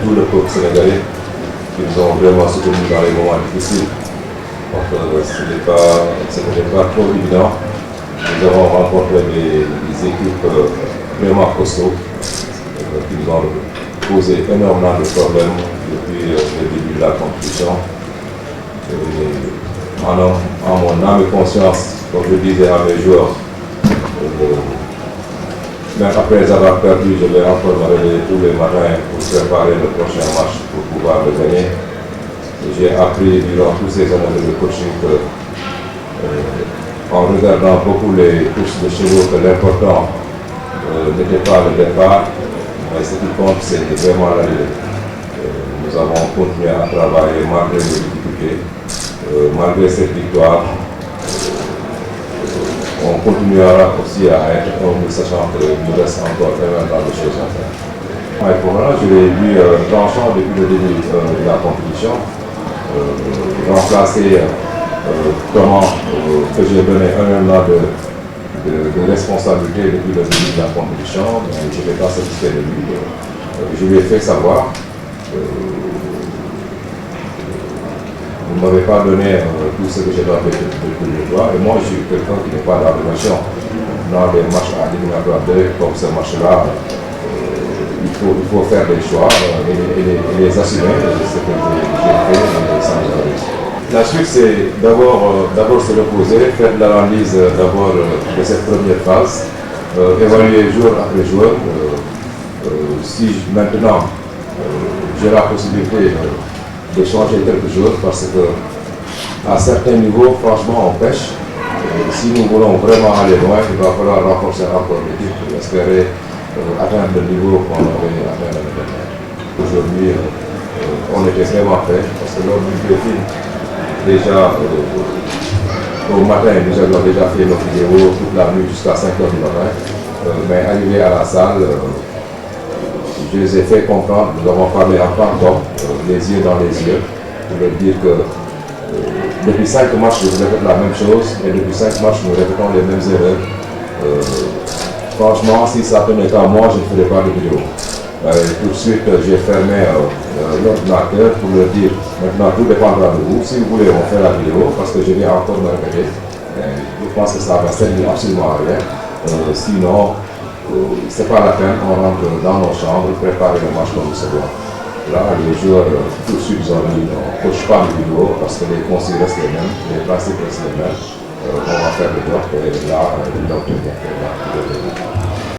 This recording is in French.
tout le peuple sénégalais qui nous ont vraiment soutenus dans les moments difficiles. Donc ce n'était pas trop évident. Nous avons rencontré des équipes vraiment costauds qui nous ont posé énormément de problèmes depuis le début de la compétition. En mon âme et conscience, comme je disais à mes joueurs, même après avoir perdu, je vais encore me réveiller tous les matins pour préparer le prochain match pour pouvoir le gagner. J'ai appris durant toutes ces années de coaching que, en regardant beaucoup les courses de chevaux, que l'important n'était pas le départ, mais ce qui compte, c'est vraiment l'arrivée. Nous avons continué à travailler malgré les difficultés, malgré cette victoire. On continuera aussi à être humble, sachant qu'il nous reste encore énormément de choses à faire. Pour moi, je l'ai vu tranchant depuis le début de la compétition, remplacer comment que j'ai donné énormément de responsabilité depuis le début de la compétition, mais je n'étais pas satisfait de lui. Je lui ai fait savoir. Vous ne m'avez pas donné tout ce que j'ai fait depuis le doigt. Et moi, je suis quelqu'un qui n'est pas dans l'émotion. Dans les matchs à éliminatoire 2, comme ce match-là, il faut faire des choix et les assumer. C'est ce que j'ai fait sans réussir. La suite, c'est d'abord se reposer, faire de l'analyse d'abord de cette première phase, évaluer jour après jour. Si maintenant j'ai la possibilité de changer quelque chose, parce que à certains niveaux, franchement, on pêche. Si nous voulons vraiment aller loin, il va falloir renforcer encore l'équipe pour espérer atteindre le niveau qu'on avait atteint l'année dernière. Aujourd'hui, on était vraiment prêts, parce que lors du défi, déjà au matin, nous avions déjà fait nos vidéos toute la nuit jusqu'à 5 h du matin. Mais arrivé à la salle, je les ai fait comprendre, nous avons parlé en tant qu'hommes, les yeux dans les yeux, pour leur dire que depuis 5 matchs, nous répétons la même chose, et depuis 5 matchs, nous répétons les mêmes erreurs. Franchement, si ça tenait qu'à moi, je ne ferais pas de vidéo. Tout de suite, j'ai fermé l'ordinateur pour leur dire, maintenant tout dépendra de vous. Si vous voulez, on fait la vidéo, parce que je viens encore me répéter. Je pense que ça va servir absolument à rien. Sinon, ce n'est pas la peine, on rentre dans nos chambres, préparer le match comme il se doit. Là, les joueurs, tout de suite, ils ont dit, on ne coche pas les vidéos parce que les consignes restent les mêmes, les principes restent les mêmes. On va faire le job et là, ils ont tout bien fait.